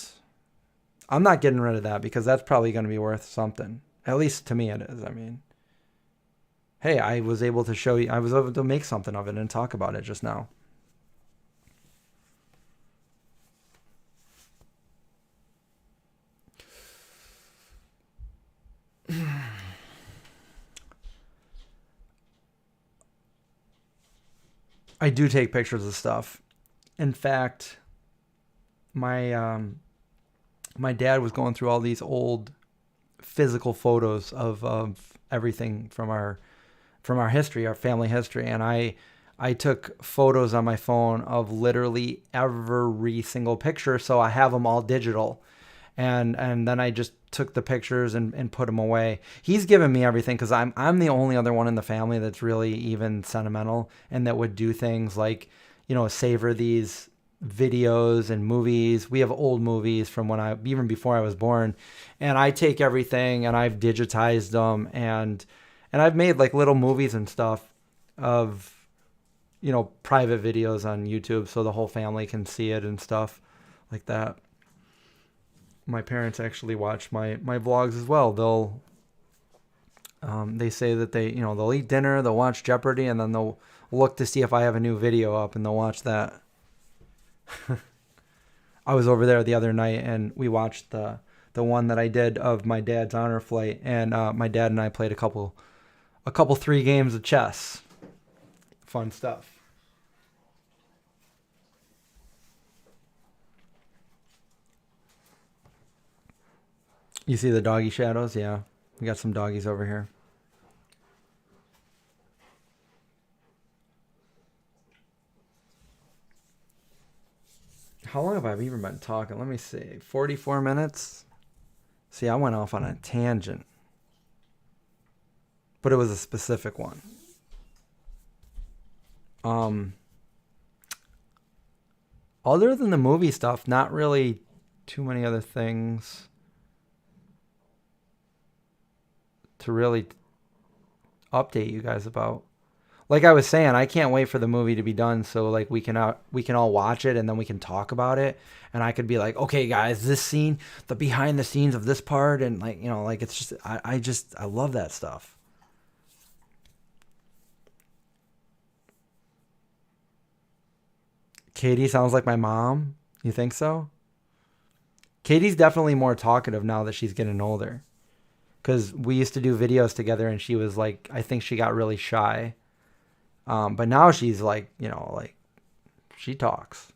I'm not getting rid of that because that's probably going to be worth something. At least to me it is. I mean, hey, I was able to show you, I was able to make something of it and talk about it just now. I do take pictures of stuff. In fact, my dad was going through all these old physical photos of everything from our history, our family history, and I took photos on my phone of literally every single picture, so I have them all digital. And then I just took the pictures and put them away. He's given me everything because I'm the only other one in the family that's really even sentimental and that would do things like, savor these videos and movies. We have old movies from even before I was born, and I take everything and I've digitized them and I've made like little movies and stuff of, private videos on YouTube so the whole family can see it and stuff like that. My parents actually watch my vlogs as well. They say that they'll eat dinner, they'll watch Jeopardy, and then they'll look to see if I have a new video up, and they'll watch that. I was over there the other night, and we watched the one that I did of my dad's honor flight, and my dad and I played a couple 3 games of chess. Fun stuff. You see the doggy shadows? Yeah. We got some doggies over here. How long have I even been talking? Let me see. 44 minutes? See, I went off on a tangent. But it was a specific one. Other than the movie stuff, not really too many other things to really update you guys about. Like I was saying, I can't wait for the movie to be done so like we can all watch it and then we can talk about it, and I could be like, okay guys, this scene, the behind the scenes of this part, and it's just I love that stuff. Katie sounds like my mom. You think so? Katie's definitely more talkative now that she's getting older. Because we used to do videos together and she was like, I think she got really shy. But now she's like, like she talks.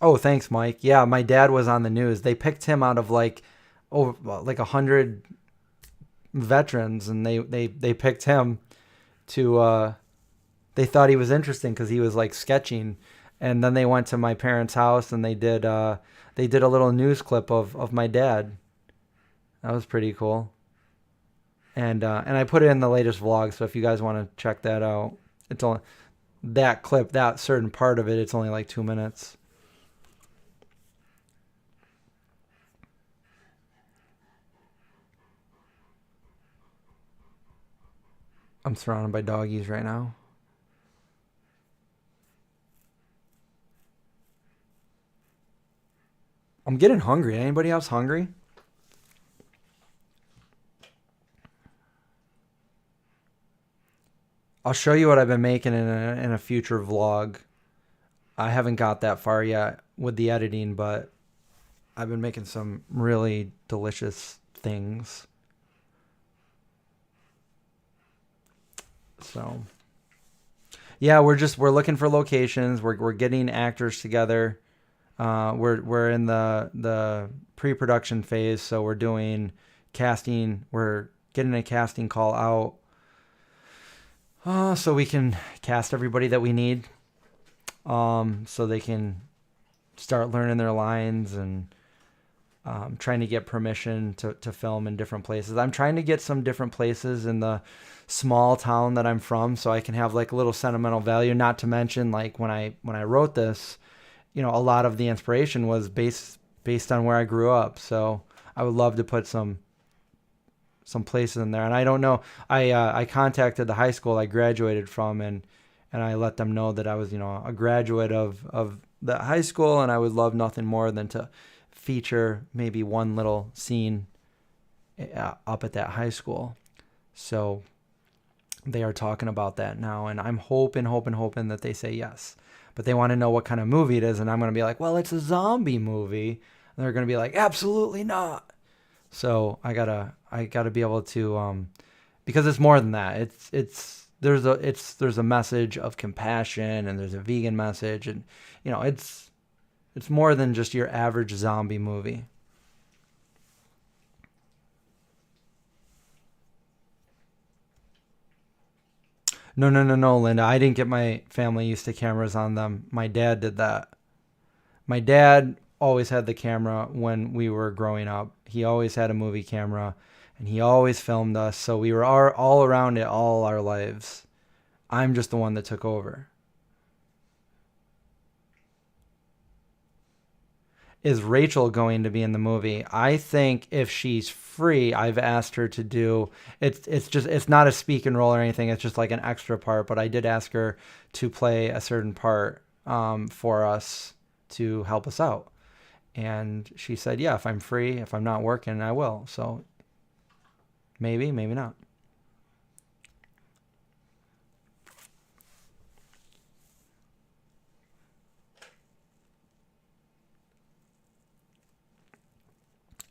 Oh, thanks, Mike. Yeah, my dad was on the news. They picked him out of like over like 100 veterans, and they picked him to. They thought he was interesting because he was like sketching, and then they went to my parents' house and they did a little news clip of my dad. That was pretty cool. And I put it in the latest vlog, so if you guys want to check that out, it's only that clip, that certain part of it. It's only like 2 minutes. I'm surrounded by doggies right now. I'm getting hungry. Anybody else hungry? I'll show you what I've been making in a future vlog. I haven't got that far yet with the editing, but I've been making some really delicious things. So, yeah, we're looking for locations. We're getting actors together. We're in the pre-production phase, so we're doing casting. We're getting a casting call out, so we can cast everybody that we need, so they can start learning their lines and trying to get permission to film in different places. I'm trying to get some different places in the small town that I'm from, so I can have like a little sentimental value. Not to mention, like when I wrote this, a lot of the inspiration was based on where I grew up. So I would love to put some places in there. And I don't know. I contacted the high school I graduated from, and I let them know that I was a graduate of the high school, and I would love nothing more than to feature maybe one little scene up at that high school. So they are talking about that now, and I'm hoping that they say yes. But they want to know what kind of movie it is, and I'm going to be like, well, it's a zombie movie. And they're going to be like, absolutely not. So I gotta be able to, because it's more than that. There's a message of compassion, and there's a vegan message, and it's more than just your average zombie movie. No, Linda. I didn't get my family used to cameras on them. My dad did that. My dad always had the camera when we were growing up. He always had a movie camera, and he always filmed us. So we were all around it all our lives. I'm just the one that took over. Is Rachel going to be in the movie? I think if she's free, I've asked her to do it's not a speaking role or anything. It's just like an extra part. But I did ask her to play a certain part for us to help us out, and she said, "Yeah, if I'm free, if I'm not working, I will." So maybe not.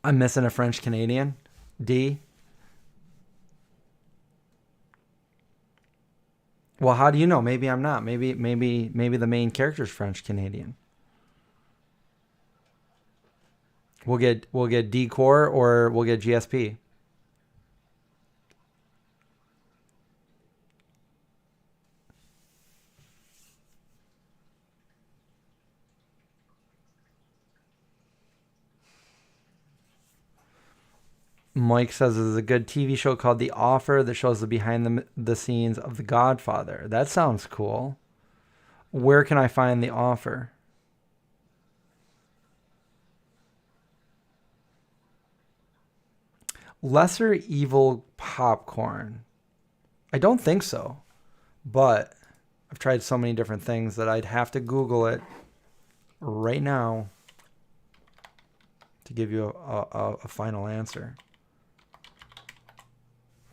I'm missing a French Canadian. D. Well, how do you know? Maybe I'm not. Maybe the main character's French Canadian. We'll get D core, or we'll get GSP. Mike says there's a good TV show called The Offer that shows the behind the scenes of The Godfather. That sounds cool. Where can I find The Offer? Lesser Evil Popcorn. I don't think so, but I've tried so many different things that I'd have to Google it right now to give you a final answer.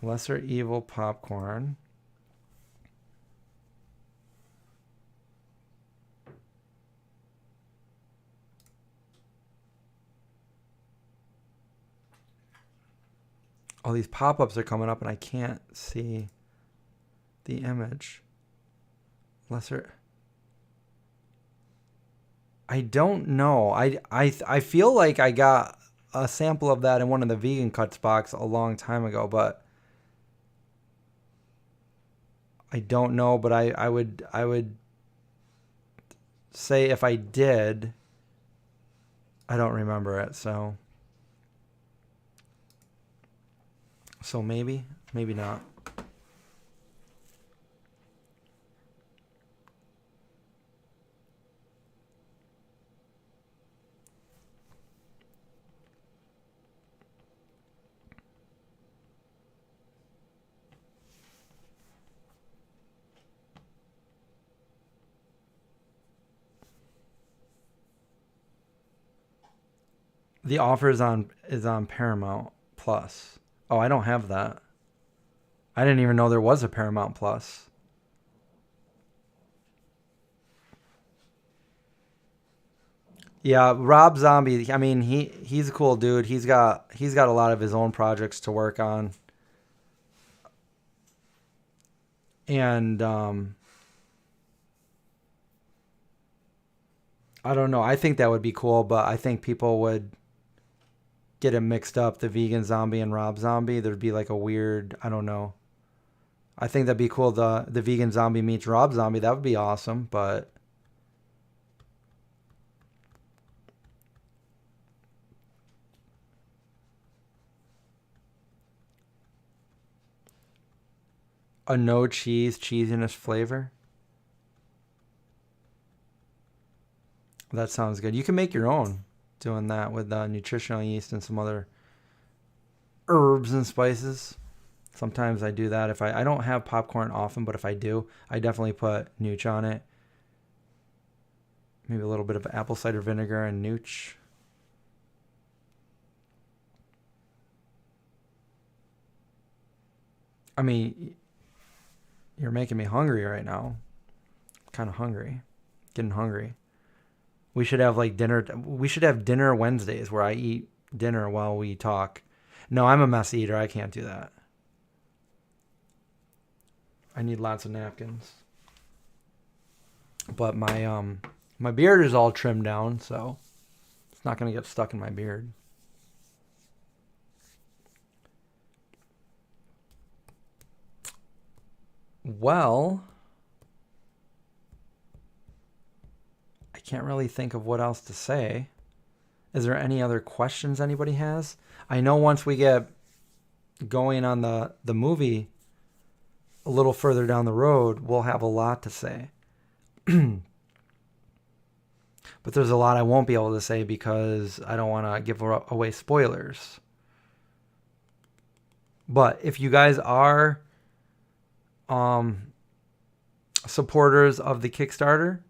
Lesser Evil Popcorn. All these pop-ups are coming up and I can't see the image. Lesser. I don't know. I feel like I got a sample of that in one of the vegan cuts box a long time ago, but I don't know. But I would say if I did, I don't remember it. So maybe not. The offer is on Paramount Plus. Oh, I don't have that. I didn't even know there was a Paramount Plus. Yeah, Rob Zombie. I mean, he's a cool dude. He's got a lot of his own projects to work on, and I don't know. I think that would be cool, but I think people would get it mixed up. The vegan zombie and Rob Zombie. There'd be like a weird. I don't know. I think that'd be cool. The vegan zombie meets Rob Zombie. That would be awesome. But a no cheese cheesiness flavor. That sounds good. You can make your own doing that with nutritional yeast and some other herbs and spices. Sometimes I do that. If I don't have popcorn often, but if I do, I definitely put nooch on it. Maybe a little bit of apple cider vinegar and nooch. I mean, you're making me hungry right now. Kind of hungry. Getting hungry. We should have like dinner. We should have dinner Wednesdays where I eat dinner while we talk. No, I'm a mess eater. I can't do that. I need lots of napkins. But my beard is all trimmed down, so it's not gonna get stuck in my beard. Well, I can't really think of what else to say. Is there any other questions anybody has? I know once we get going on the movie a little further down the road, we'll have a lot to say. But there's a lot I won't be able to say because I don't want to give away spoilers. But if you guys are supporters of the Kickstarter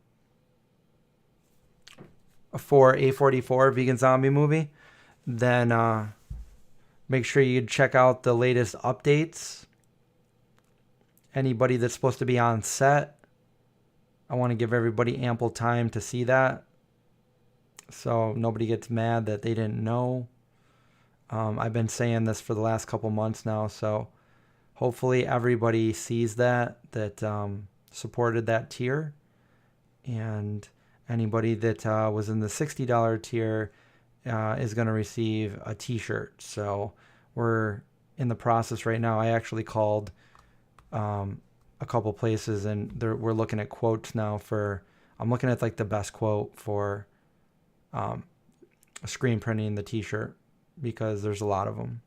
for A44 Vegan Zombie Movie, then make sure you check out the latest updates. Anybody that's supposed to be on set, I want to give everybody ample time to see that, so nobody gets mad that they didn't know. I've been saying this for the last couple months now, so hopefully everybody sees that supported that tier. And anybody that was in the $60 tier is going to receive a t-shirt. So we're in the process right now. I actually called a couple places, and we're looking at quotes now I'm looking at like the best quote for screen printing the t-shirt, because there's a lot of them.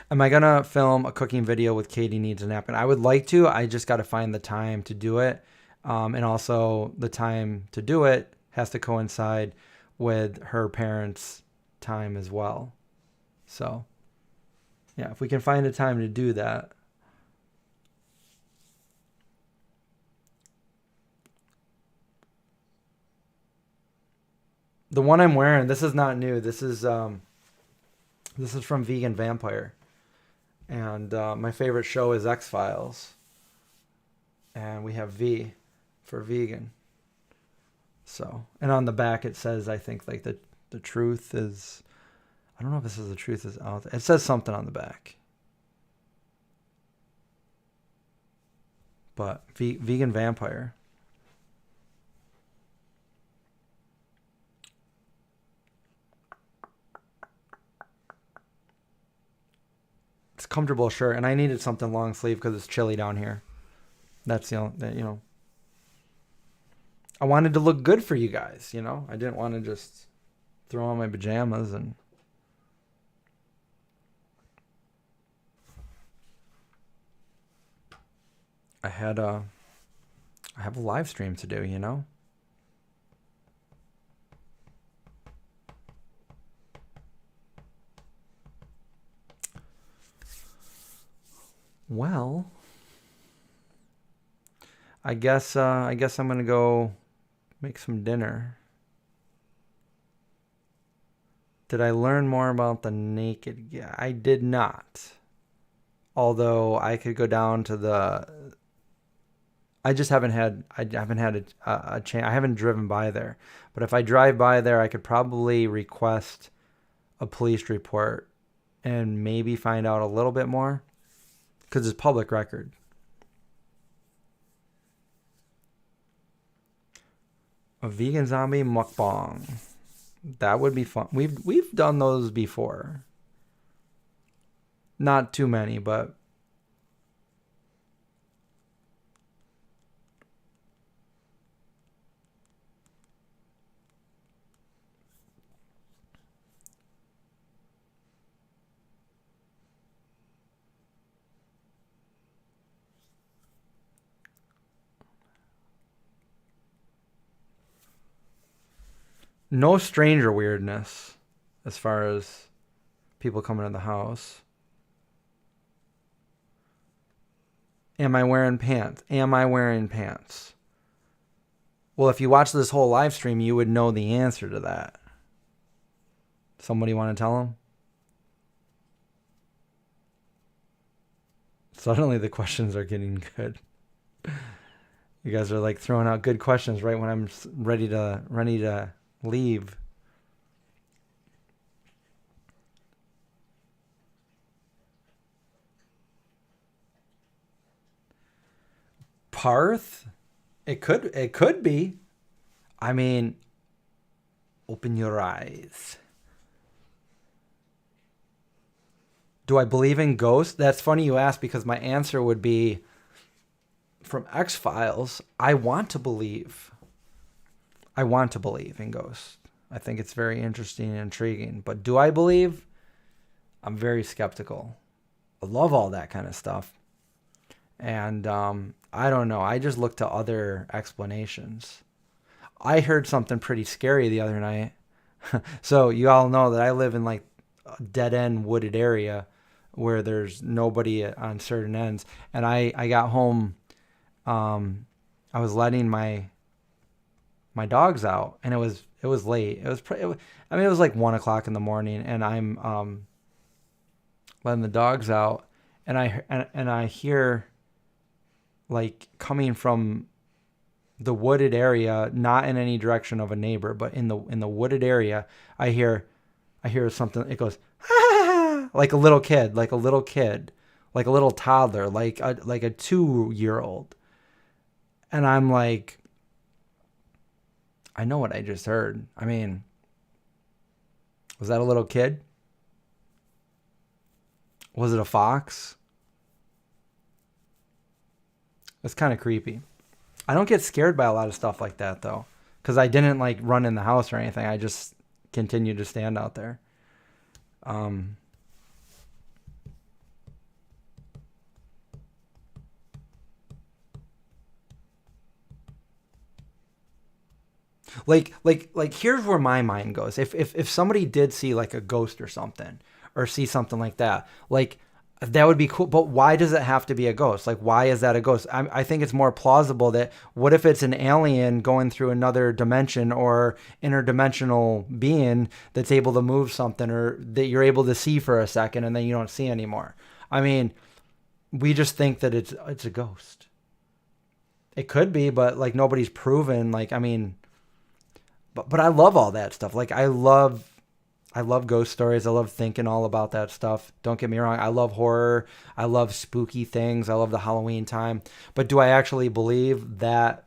Am I going to film a cooking video with Katie Needs a Napkin? I would like to. I just got to find the time to do it. And also the time to do it has to coincide with her parents' time as well. So, yeah, if we can find a time to do that. The one I'm wearing, this is not new. This is from Vegan Vampire. And my favorite show is X-Files. And we have V for vegan. So, and on the back it says, I think like the truth is, I don't know if this is the truth is out there. It says something on the back. But vegan vampire. It's a comfortable shirt, and I needed something long sleeve because it's chilly down here. That's I wanted to look good for you guys, I didn't want to just throw on my pajamas and I have a live stream to do, Well, I guess I'm gonna go make some dinner. Did I learn more about the naked? Yeah, I did not. Although I could go down to I haven't had a chance. I haven't driven by there. But if I drive by there, I could probably request a police report and maybe find out a little bit more because it's public record. A vegan zombie mukbang. That would be fun. We've done those before. Not too many, but no stranger weirdness as far as people coming in the house. Am I wearing pants? Am I wearing pants? Well, if you watch this whole live stream, you would know the answer to that. Somebody want to tell them? Suddenly the questions are getting good. You guys are like throwing out good questions right when I'm ready to leave. Parth? It could be. I mean, open your eyes. Do I believe in ghosts? That's funny you ask because my answer would be from X-Files. I want to believe in ghosts. I think it's very interesting and intriguing. But do I believe? I'm very skeptical. I love all that kind of stuff. And I don't know. I just look to other explanations. I heard something pretty scary the other night. So you all know that I live in like a dead-end wooded area where there's nobody on certain ends. And I got home. I was letting my dogs out, and it was late. It was like 1:00 in the morning, and I'm letting the dogs out, and I hear like coming from the wooded area, not in any direction of a neighbor, but in the wooded area, I hear something. It goes like a little kid, like a little toddler, like a 2-year-old, and I'm like, I know what I just heard. I mean, was that a little kid? Was it a fox? It's kind of creepy. I don't get scared by a lot of stuff like that, though, because I didn't like run in the house or anything. I just continued to stand out there. Like here's where my mind goes. If somebody did see like a ghost or something, or see something like that, like that would be cool. But why does it have to be a ghost? Like, why is that a ghost? I think it's more plausible that what if it's an alien going through another dimension or interdimensional being that's able to move something, or that you're able to see for a second and then you don't see anymore. I mean, we just think that it's a ghost. It could be, but like nobody's proven. Like, I mean, but I love all that stuff. Like I love ghost stories. I love thinking all about that stuff. Don't get me wrong. I love horror. I love spooky things. I love the Halloween time. But do I actually believe that?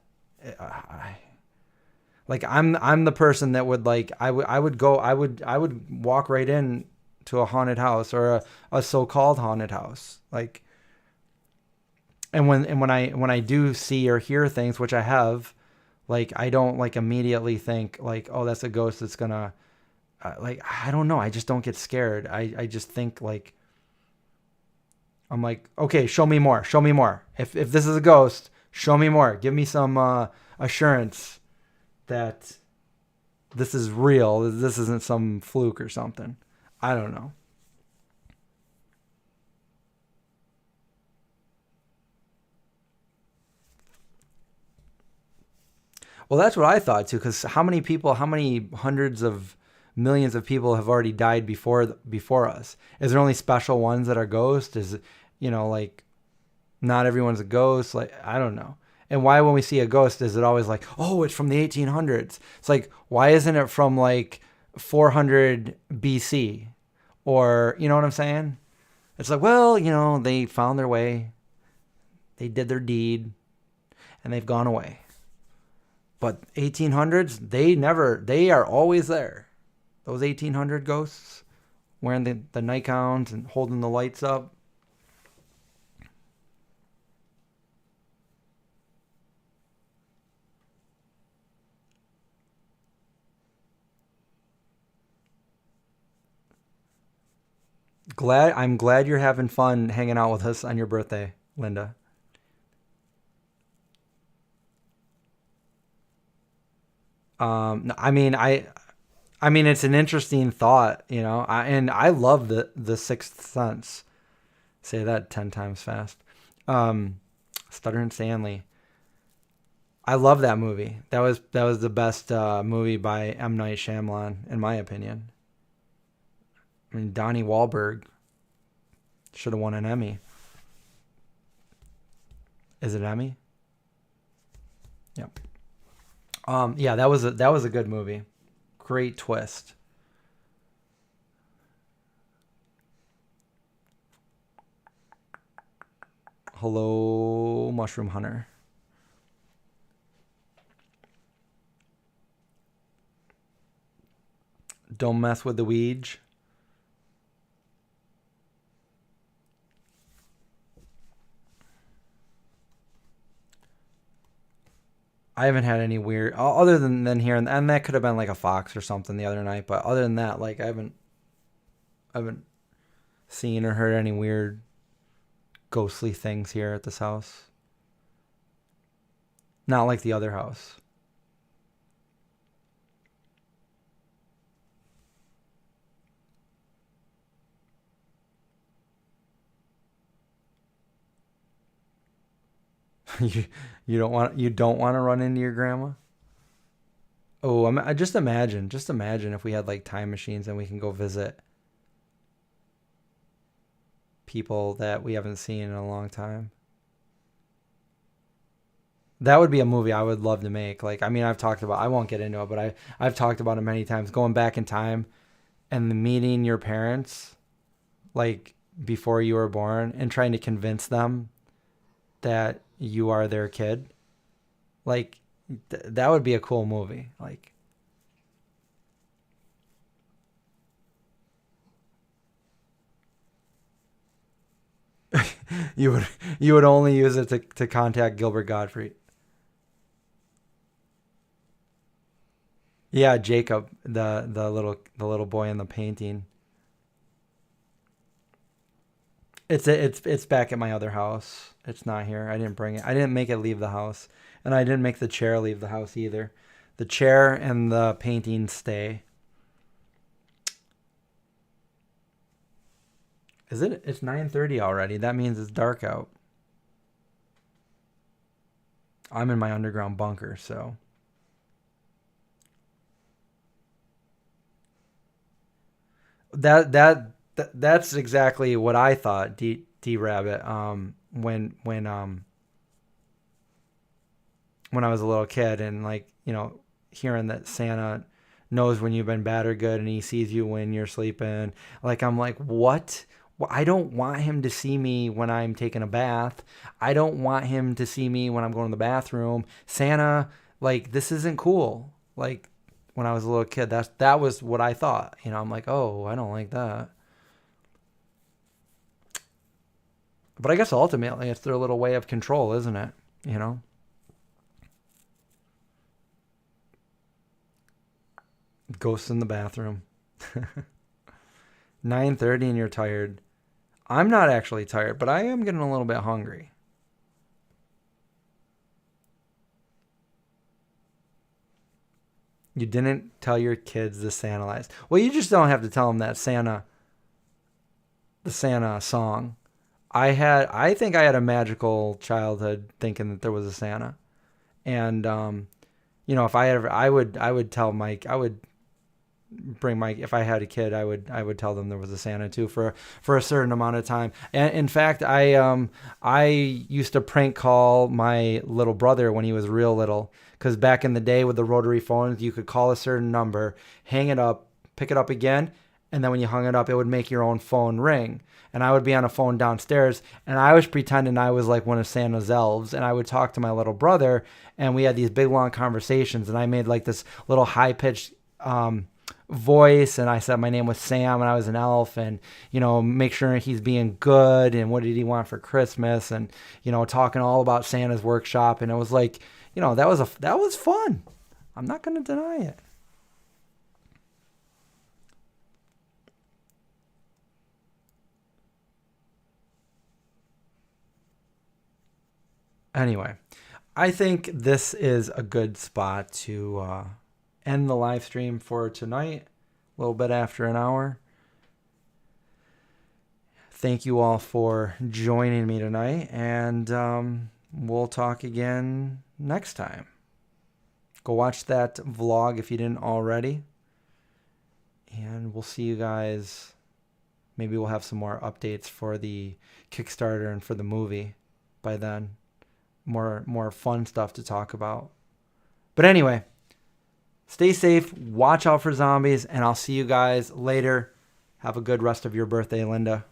Like I'm the person that would like I would walk right in to a haunted house or a so-called haunted house. Like and when I do see or hear things, which I have, like I don't like immediately think like, oh, that's a ghost that's gonna like I don't know. I just don't get scared. I just think like I'm like, okay, show me more. Show me more. If this is a ghost, show me more. Give me some assurance that this is real. This isn't some fluke or something. I don't know. Well, that's what I thought too. Because how many people, how many hundreds of millions of people have already died before us? Is there only special ones that are ghosts? Is it, like not everyone's a ghost? Like I don't know. And why when we see a ghost is it always like, oh, it's from the 1800s? It's like why isn't it from like 400 BC? Or you know what I'm saying? It's like, well, they found their way, they did their deed, and they've gone away. But 1800s, they are always there. Those 1800 ghosts wearing the nightgowns and holding the lights up. I'm glad you're having fun hanging out with us on your birthday, Linda. I mean, it's an interesting thought, and I love the Sixth Sense. Say that 10 times fast. Um, Stuttering Stanley. I love that movie. That was the best movie by M. Night Shyamalan, in my opinion. I mean, Donnie Wahlberg should have won an Emmy. Is it Emmy? Yep. Yeah, that was a good movie. Great twist. Hello, Mushroom Hunter. Don't mess with the Ouija. I haven't had any weird other than here and that could have been like a fox or something the other night, but other than that, like I haven't seen or heard any weird ghostly things here at this house. Not like the other house. you you don't want to run into your grandma? Oh, I just imagine if we had like time machines and we can go visit people that we haven't seen in a long time. That would be a movie I would love to make. Like, I mean, I won't get into it, but I've talked about it many times. Going back in time and meeting your parents, like before you were born, and trying to convince them that you are their kid. Like, that would be a cool movie. Like, you would you would only use it to contact Gilbert Gottfried. Yeah, Jacob, the little boy in the painting. It's back at my other house. It's not here. I didn't bring it. I didn't make it leave the house, and I didn't make the chair leave the house either. The chair and the painting stay. Is it? It's 9:30 already. That means it's dark out. I'm in my underground bunker, so that's exactly what I thought. D Rabbit. When I was a little kid, and like hearing that Santa knows when you've been bad or good and he sees you when you're sleeping. Like, I'm like, what? Well, I don't want him to see me when I'm taking a bath. I don't want him to see me when I'm going to the bathroom. Santa, like, this isn't cool. Like, when I was a little kid, that was what I thought. You know, I'm like, oh, I don't like that. But I guess ultimately it's their little way of control, isn't it? You know? Ghosts in the bathroom. 9:30 and you're tired. I'm not actually tired, but I am getting a little bit hungry. You didn't tell your kids the Santa lies. Well, you just don't have to tell them that the Santa song. I think I had a magical childhood thinking that there was a Santa. And, if I would tell Mike, I would bring Mike, if I had a kid, I would tell them there was a Santa too for a certain amount of time. And in fact, I used to prank call my little brother when he was real little, because back in the day with the rotary phones, you could call a certain number, hang it up, pick it up again, and then when you hung it up, it would make your own phone ring. And I would be on a phone downstairs, and I was pretending I was like one of Santa's elves, and I would talk to my little brother, and we had these big long conversations, and I made like this little high pitched voice, and I said my name was Sam and I was an elf, and make sure he's being good, and what did he want for Christmas, and talking all about Santa's workshop. And it was like, that was fun. I'm not going to deny it. Anyway, I think this is a good spot to end the live stream for tonight, a little bit after an hour. Thank you all for joining me tonight, and we'll talk again next time. Go watch that vlog if you didn't already, and we'll see you guys. Maybe we'll have some more updates for the Kickstarter and for the movie by then. More fun stuff to talk about. But anyway, stay safe, watch out for zombies, and I'll see you guys later. Have a good rest of your birthday, Linda.